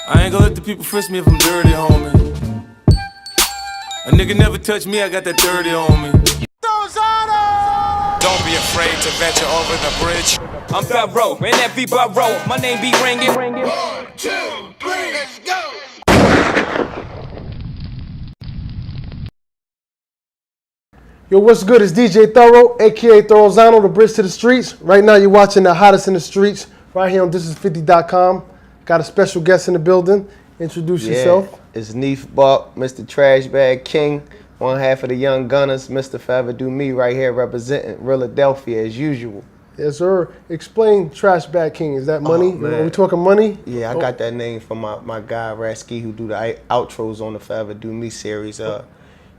I ain't gonna let the people frisk me if I'm dirty, homie. A nigga never touch me, I got that dirty on me. Don't be afraid to venture over the bridge. I'm Thoro, in every borough. My name be ringing. 1, 2, 3, let's go! Yo, what's good? It's DJ Thoro, aka Thorozano, the bridge to the streets. Right now, you're watching the hottest in the streets right here on thisis50.com. Got a special guest in the building. Introduce yourself. It's Neef Buck, Mr. Trash Bag King, one half of the Young Gunners, Mr. Forever Do Me, right here representing Philadelphia as usual. Yes, sir. Explain Trash Bag King. Is that money? Are we talking money? Yeah, I got that name from my guy Rasky, who do the outros on the Forever Do Me series.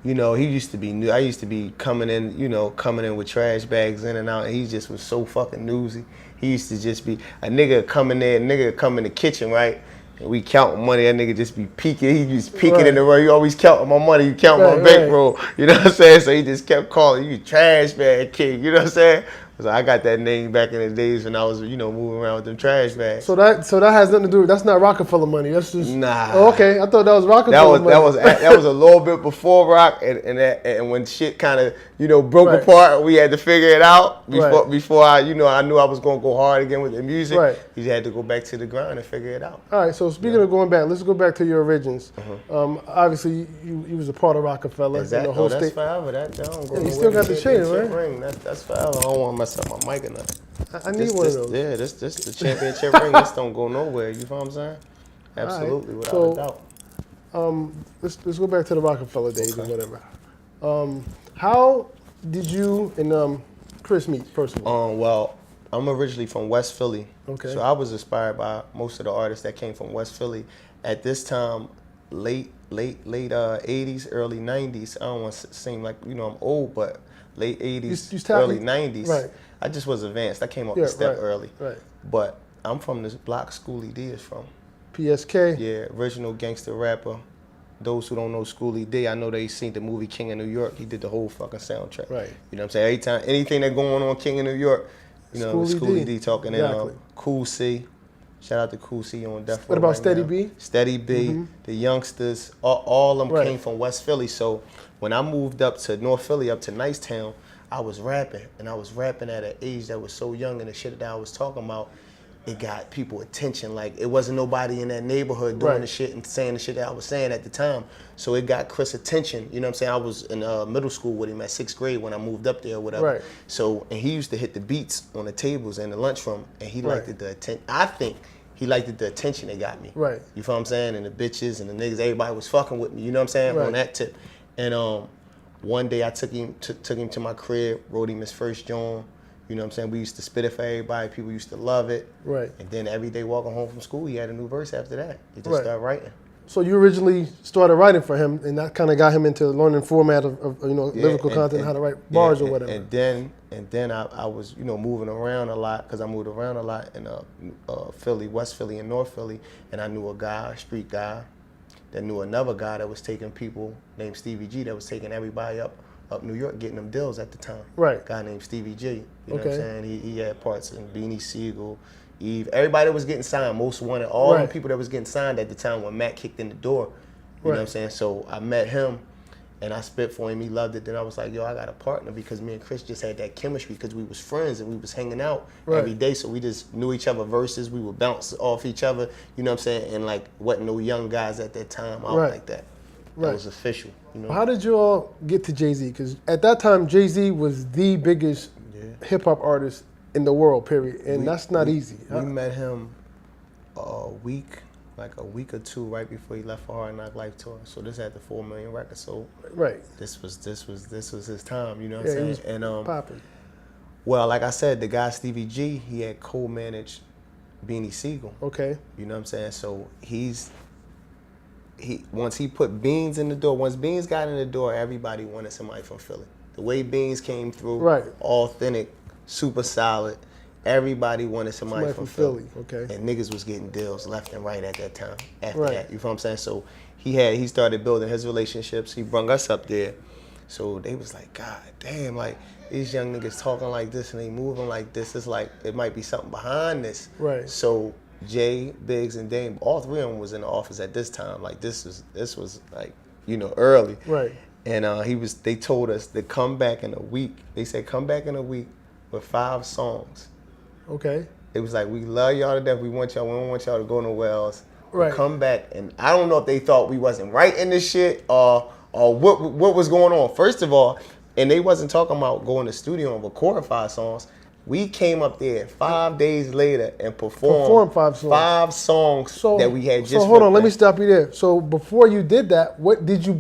You know, he used to be new. I used to be coming in with trash bags in and out, and he just was so fucking newsy. He used to just be a nigga come in there, come in the kitchen, right? And we counting money, that nigga just be peeking. He just peeking in the room. You always counting my money, you count my bankroll. You know what I'm saying? So he just kept calling you Trash Bag King. You know what I'm saying? So I got that name back in the days when I was, moving around with them trash bags. So that has nothing to do with, that's not Rockefeller money. That's just nah. Oh, okay, I thought that was Rockefeller money. That was a little bit before rock, and when shit kind of broke apart, we had to figure it out before I knew I was gonna go hard again with the music. Right. You had to go back to the grind and figure it out. All right. So speaking of going back, let's go back to your origins. Obviously, you was a part of Rockefeller. Exactly. The whole that's state. forever. That don't go you still got the chain, right? Ring. That's forever. I don't want to mess up my mic or nothing. I need one of those. Yeah, this the championship ring. This don't go nowhere. You know what I'm saying? Absolutely, right. without a doubt. Let's go back to the Rockefeller days or whatever. How did you and Chris meet personally? Well, I'm originally from West Philly. Okay. So I was inspired by most of the artists that came from West Philly. At this time, late 80s, early 90s. I don't want to seem like I'm old, but late 80s, early 90s. Right. I just was advanced. I came up the step early. Right. But I'm from this block Schoolie D is from. PSK. Yeah, original gangster rapper. Those who don't know Schoolie D, I know they seen the movie King of New York. He did the whole fucking soundtrack. Right. You know what I'm saying? Every time, anything that going on King of New York, Schoolie D talking. Exactly. And Cool C. Shout out to Cool C on Death Row. What about right Steady now. B? Steady B, the youngsters, all of them came from West Philly. So when I moved up to North Philly, up to Nicetown, I was rapping. And I was rapping at an age that was so young, and the shit that I was talking about, it got people attention. Like, it wasn't nobody in that neighborhood doing the shit and saying the shit that I was saying at the time. So it got Chris attention. You know what I'm saying? I was in middle school with him at 6th grade when I moved up there or whatever. Right. So, and he used to hit the beats on the tables in the lunchroom, and he liked it, the attention. I think he liked it, the attention it got me. Right. You feel what I'm saying? And the bitches and the niggas, everybody was fucking with me. You know what I'm saying? On that tip. And one day I took him to my crib, wrote him his first joint. You know what I'm saying? We used to spit it for everybody. People used to love it. Right. And then every day walking home from school, he had a new verse after that. He just started writing. So you originally started writing for him, and that kind of got him into learning format of lyrical content, how to write bars or whatever. And then I was moving around a lot, because I moved around a lot in Philly, West Philly, and North Philly, and I knew a street guy, that knew another guy that was taking people named Stevie G, that was taking everybody up New York, getting them deals at the time. Right. A guy named Stevie G. You know what I'm saying? He had parts in Beanie Siegel, Eve. Everybody that was getting signed, Most Wanted, all the people that was getting signed at the time when Matt kicked in the door. You know what I'm saying? So I met him, and I spit for him. He loved it. Then I was like, yo, I got a partner, because me and Chris just had that chemistry, because we was friends and we was hanging out every day. So we just knew each other verses. We would bounce off each other. You know what I'm saying? And like, wasn't no young guys at that time out like that. That was official. How did you all get to Jay-Z? Because at that time, Jay-Z was the biggest hip-hop artist in the world, period. And that's not easy. We met him a week or two right before he left for Hard Knock Life tour. So this had the 4 million records. So this was his time. You know what I'm saying? And popping. Well, like I said, the guy Stevie G, he had co-managed Beanie Siegel. Okay. You know what I'm saying? So once he put Beans in the door, once Beans got in the door, everybody wanted somebody from Philly. The way Beans came through, authentic, super solid, everybody wanted somebody from Philly. Okay. And niggas was getting deals left and right at that time. After that, you feel what I'm saying? So he started building his relationships. He brung us up there. So they was like, God damn, like, these young niggas talking like this and they moving like this. It's like, it might be something behind this. Right. So Jay, Biggs, and Dame, all three of them was in the office at this time. Like this was like, early. Right. And they told us to come back in a week. They said come back in a week with 5 songs. Okay. It was like, we love y'all to death. We don't want y'all to go nowhere else. Right. Come back. And I don't know if they thought we wasn't writing this shit or what was going on. First of all, and they wasn't talking about going to the studio and recording 5 songs. We came up there 5 days later and performed 5 songs that we had just. So hold on, let me stop you there. So before you did that, what did you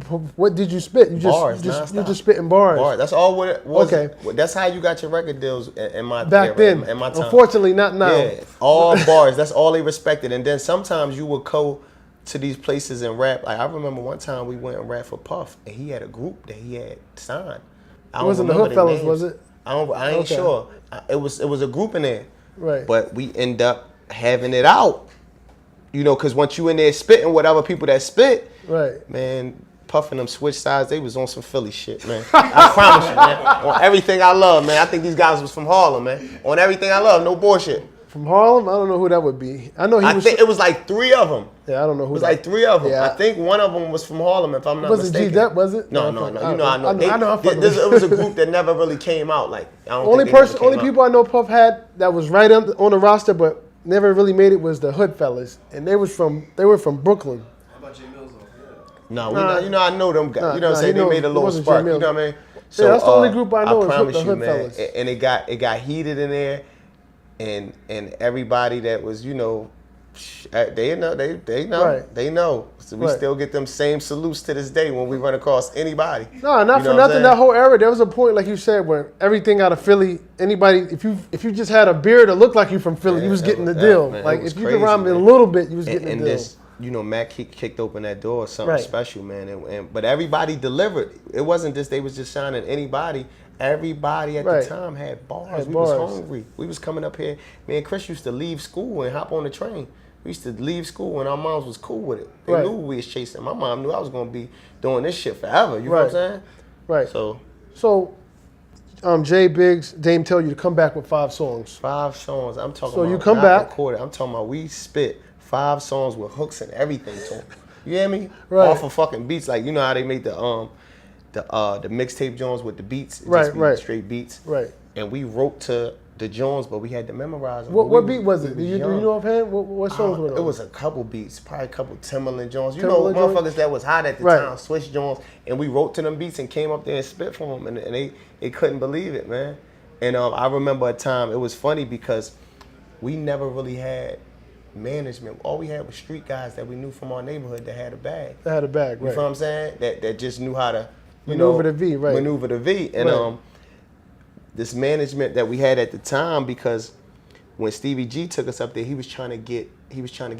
spit? You bars, you just spitting bars. Bars. That's all what it was. Okay. That's how you got your record deals in my back era, then. in my time. Unfortunately, not now. Yeah, all bars. That's all they respected. And then sometimes you would go to these places and rap. Like I remember one time we went and rapped for Puff, and he had a group that he had signed. It wasn't the Hood Fellas, was it? I ain't sure. It was a group in there. Right. But we end up having it out. Because once you in there spitting with other people that spit, right, man, Puffing them switch sides, they was on some Philly shit, man. I promise you, man. On everything I love, man. I think these guys was from Harlem, man. On everything I love, no bullshit. From Harlem? I don't know who that would be. I think it was like 3 of them. Yeah, I don't know who. It was like 3 of them. Yeah. I think one of them was from Harlem, if I'm not mistaken. Was it G-Dep, was it? No. Okay. I know. It was a group that never really came out. Like only people I know Puff had that was right on the roster, but never really made it was the Hood Fellas, and they were from Brooklyn. How about Jay Mills? No, I know them guys. You know what I'm saying? They made a little spark. You know what I mean? So yeah, that's the only group I know is the Hood man, Fellas. And it got heated in there. And everybody that was, they know. Right. They know. So we still get them same salutes to this day when we run across anybody. No, not for nothing. That whole era, there was a point, like you said, where everything out of Philly, anybody, if you just had a beard that looked like you from Philly, you was getting the deal. Man, like if you could rhyme it a little bit, you was getting the deal. This, Mac kicked open that door, something special, man. But everybody delivered. It wasn't just they was just signing anybody. Everybody at the time had bars. We was hungry. We was coming up here. Me and Chris used to leave school and hop on the train. We used to leave school and our moms was cool with it. They knew we was chasing. My mom knew I was going to be doing this shit forever. You know what I'm saying? Right. So, Jay, Biggs, Dame tell you to come back with 5 songs. 5 songs. I'm talking about. So you come back. Recorded. I'm talking about we spit 5 songs with hooks and everything to them. You hear me? Right. Off of fucking beats. Like, you know how they make the mixtape Jones with the beats, straight beats. Right. And we wrote to the Jones, but we had to memorize them. What beat was it? Do you know offhand? What songs were those? It was a couple beats, probably a couple Timberland Jones. Motherfuckers that was hot at the time, Swiss Jones, and we wrote to them beats and came up there and spit for them, and they couldn't believe it, man. And I remember a time, it was funny because we never really had management. All we had was street guys that we knew from our neighborhood that had a bag. That had a bag, right. You know what I'm saying? That just knew how to maneuver the V, right. Maneuver the V. And this management that we had at the time, because when Stevie G took us up there, he was trying to get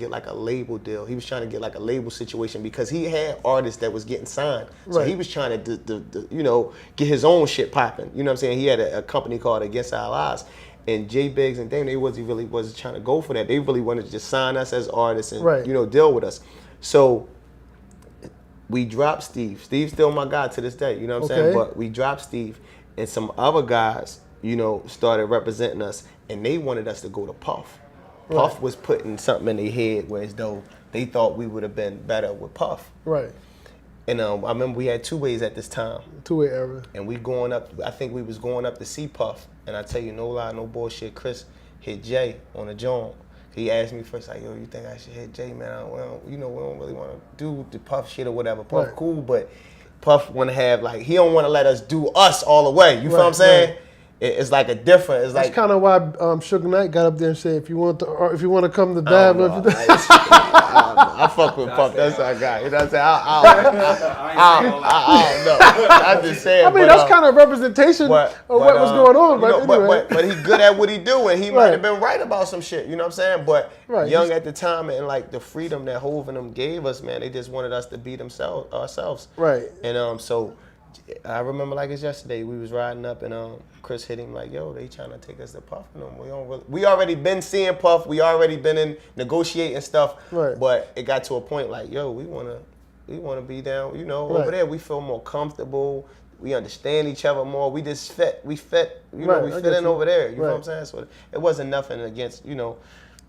like a label deal. He was trying to get like a label situation because he had artists that was getting signed. So he was trying to get his own shit popping. You know what I'm saying? He had a company called Against Our Lives. And J Biggs and Dame, they wasn't trying to go for that. They really wanted to just sign us as artists and deal with us. So we dropped Steve. Steve's still my guy to this day, you know what I'm saying? But we dropped Steve, and some other guys, started representing us, and they wanted us to go to Puff. Puff was putting something in their head where as though they thought we would have been better with Puff. Right. And I remember we had 2 ways at this time. 2-way era. And we going up, I think we was going up to see Puff. And I tell you, no lie, no bullshit, Chris hit Jay on a joint. He asked me first, like, yo, you think I should hit Jay, man? We don't really want to do the Puff shit or whatever. Puff cool, but Puff want to have, like, he don't want to let us do us all the way. You feel what I'm saying? Right. It's like a different. That's kind of why Suge Knight got up there and said, if you want to come to Dab, I fuck with Puff. That's our guy. You know what I'm saying? I don't know. I'm just saying. I mean, that's kind of representation of what was going on. But he good at what he do, and he might have been right about some shit. You know what I'm saying? But young at the time, and like the freedom that Hov and them gave us, man, they just wanted us to be ourselves. Right. And so I remember like it's yesterday. We was riding up, and Chris hit him like, "Yo, they trying to take us to Puff, and we already been seeing Puff. We already been in negotiating stuff. Right. But it got to a point like, yo, we wanna be down. Over there we feel more comfortable. We understand each other more. We just fit. We fit. We fit in over there. You know what I'm saying? So it wasn't nothing against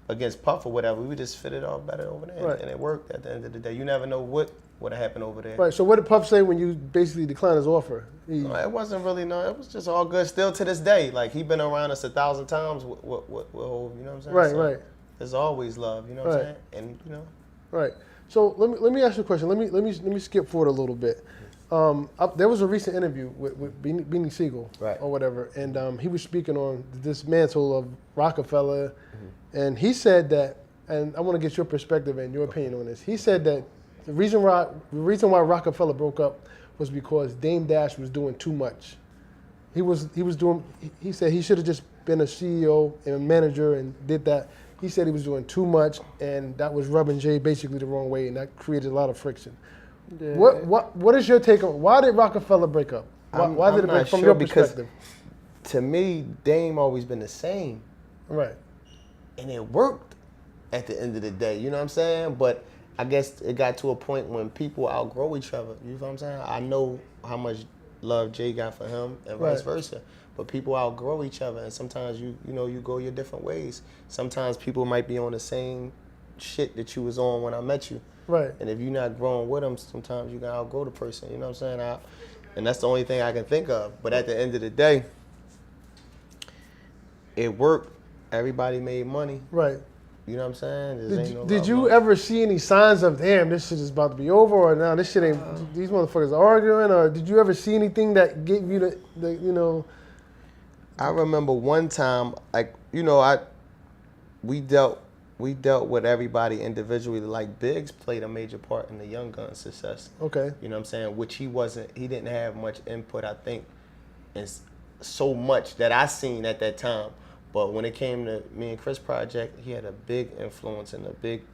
against Puff or whatever. We just fit it all better over there, Right. and it worked at the end of the day. You never know what would have happened over there. Right. So what did Puff say when you basically declined his offer? No, it wasn't really it was just all good. Still to this day, like he been around us 1,000 times with Hov, you know what I'm saying? Right, so right. There's always love, you know what I'm saying? And you know. Right. So let me ask you a question. Let me skip forward a little bit. There was a recent interview with Beanie Siegel, Right. or whatever, and he was speaking on the dismantle of Rockefeller, and he said that, and I want to get your perspective and your opinion on this. He said that the reason why Rockefeller broke up was because Dame Dash was doing too much. He said he should have just been a CEO and a manager and did that. He said he was doing too much, and that was rubbing Jay basically the wrong way, and that created a lot of friction. Yeah. What is your take on why did Rockefeller break up? Why did it break from your perspective? To me, Dame always been the same. Right. And it worked at the end of the day, you know what I'm saying? But I guess it got to a point when people outgrow each other, you know what I'm saying? I know how much love Jay got for him and vice versa. But people outgrow each other, and sometimes you go your different ways. Sometimes people might be on the same shit that you was on when I met you. Right. And if you're not growing with them, sometimes you can outgrow the person, you know what I'm saying? And that's the only thing I can think of. But at the end of the day, it worked. Everybody made money. Right. You know what I'm saying? Did you ever see any signs of, damn, this shit is about to be over, or now this shit ain't, these motherfuckers are arguing, or did you ever see anything that gave you the you know? I remember one time, like, you know, we dealt with everybody individually. Like Biggs played a major part in the Young Gun's success. Okay. You know what I'm saying? Which he didn't have much input, I think, in so much that I seen at that time. But when it came to me and Chris project, he had a big influence and a big,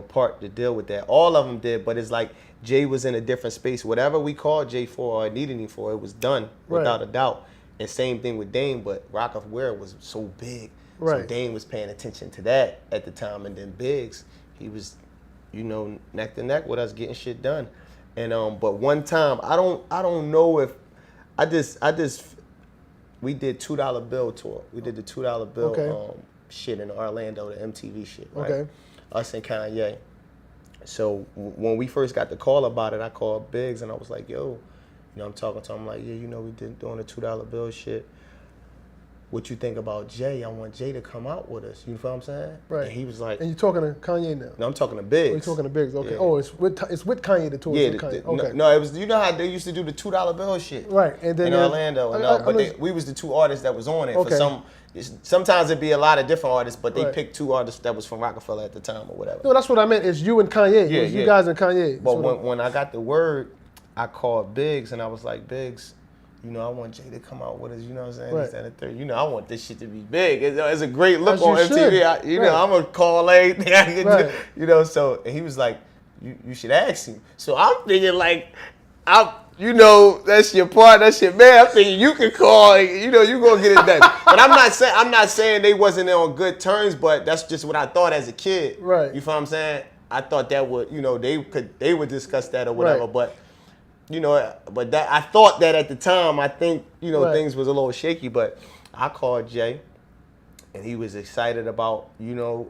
part to deal with that. All of them did, but it's like Jay was in a different space. Whatever we called Jay for or needed him for, it was done without a doubt. And same thing with Dame, but Rockefeller was so big. Right. So Dame was paying attention to that at the time. And then Biggs, he was, neck to neck with us getting shit done. And but one time, I don't know if we did $2 bill tour. We did the $2 bill shit in Orlando, the MTV shit, right? Okay. Us and Kanye. So when we first got the call about it, I called Biggs and I was like, yo, I'm talking to him like, yeah, we did doing the $2 bill shit. What you think about Jay? I want Jay to come out with us. You know what I'm saying? Right. And he was like, and you're talking to Kanye now? No, I'm talking to Biggs. Oh, you're talking to Biggs. Okay. Yeah. Oh, it's with Kanye the tour. Yeah. Kanye. Okay. No, it was. You know how they used to do the $2 bill shit. Right. And then in Orlando. We was the two artists that was on it. Okay. Sometimes it'd be a lot of different artists, but they picked two artists that was from Rockefeller at the time or whatever. No, that's what I meant. It's you and Kanye. Yeah, you guys and Kanye. But when I got the word, I called Biggs and I was like, Biggs, I want Jay to come out with us, you know what I'm saying? Right. This, that, I want this shit to be big. It's a great look on MTV. I'm going to call everything I can do. So and he was like, you should ask him. So I'm thinking like, that's your part, that's your man. I'm thinking you can call, you're going to get it done. But I'm not saying they wasn't on good terms, but that's just what I thought as a kid. Right. You feel what I'm saying? I thought that would, they would discuss that or whatever, but but that I thought that at the time, I think, things was a little shaky, but I called Jay and he was excited about,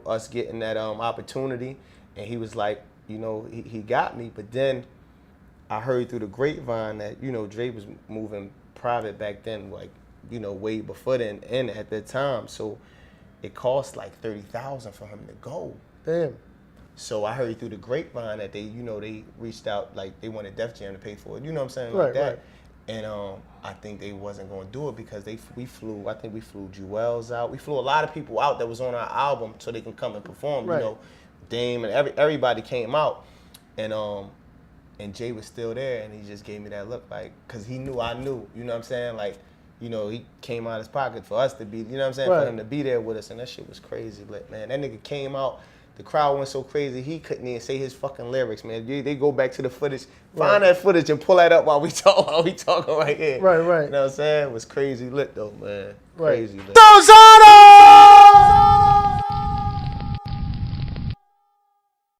us getting that opportunity. And he was like, he got me. But then I heard through the grapevine that, Dre was moving private back then, like, way before then and at that time. So it cost like $30,000 for him to go. Damn. So I heard through the grapevine that they, they reached out, like they wanted Def Jam to pay for it. You know what I'm saying? Like that. Right. And I think they wasn't going to do it because we flew Jewels out. We flew a lot of people out that was on our album so they can come and perform. Right. Dame and everybody came out. And Jay was still there and he just gave me that look like, because he knew I knew. You know what I'm saying? Like, he came out of his pocket for us to be, for him to be there with us. And that shit was crazy lit, man. That nigga came out. The crowd went so crazy, he couldn't even say his fucking lyrics, man. They go back to the footage, find that footage and pull that up while we talking right here. Right. You know what I'm saying? It was crazy lit though, man. Crazy lit.